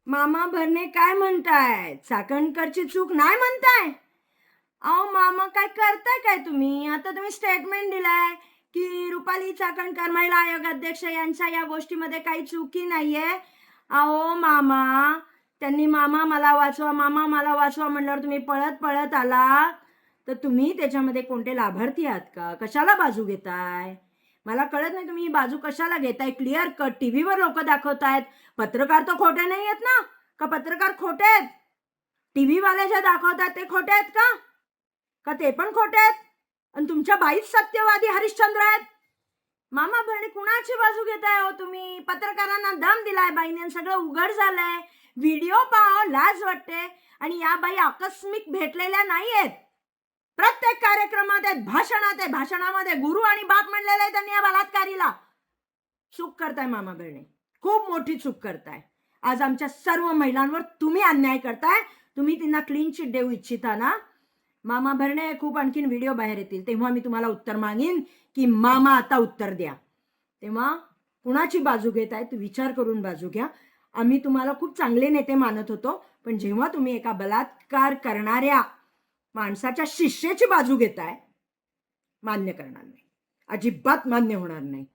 मामा भरणे काय म्हणताय? चाकणकरची चूक नाही म्हणताय? अहो मामा काय करताय काय तुम्ही? आता तुम्ही स्टेटमेंट दिलाय की रुपाली चाकणकर महिला आयोग अध्यक्ष यांच्या या गोष्टीमध्ये काही चुकी नाहीये. अहो मामा, त्यांनी मामा मला वाचवा, मामा मला वाचवा म्हणल्यावर तुम्ही पळत पळत आला, तर तुम्ही त्याच्यामध्ये कोणते लाभार्थी आहात का? कशाला बाजू घेताय? मला कळत नाही तुम्ही ही बाजू कशाला घेताय. क्लिअर कट टीव्हीवर लोक दाखवतायत. पत्रकार तर खोटे नाही आहेत ना? का पत्रकार खोटे आहेत? टीव्ही वाले जे दाखवतात ते खोटे आहेत का? का ते पण खोटे आहेत? आणि तुमच्या बाईच सत्यवादी हरिश्चंद्र आहेत. मामा भरणे कुणाची बाजू घेताय हो तुम्ही? पत्रकारांना दम दिलाय बाईने, सगळं उघड झालंय. व्हिडिओ पाहा, लाज वाटते. आणि या बाई आकस्मिक भेटलेल्या नाहीयेत. प्रत्येक कार्यक्रमात आहेत, भाषणात आहे. भाषणामध्ये गुरु आणि बाप म्हणलेलं आहे त्यांनी या बलात्कारीला. चूक करताय मामा भरणे, खूप मोठी चूक करताय. आज आमच्या सर्व महिलांवर तुम्ही अन्याय करताय. तुम्ही त्यांना क्लीन चिट देऊ इच्छिता ना? मामा भरणे, खूप आणखीन व्हिडिओ बाहेर येतील तेव्हा मी तुम्हाला उत्तर मागीन की मामा आता उत्तर द्या. तेव्हा कुणाची बाजू घेताय ते विचार करून बाजू घ्या. आम्ही तुम्हाला खूप चांगले नेते मानत होतो, पण जेव्हा तुम्ही एका बलात्कार करणाऱ्या माणसाच्या शिष्याची बाजू घेताय, मान्य करणार नाही. अजिबात मान्य होणार नाही.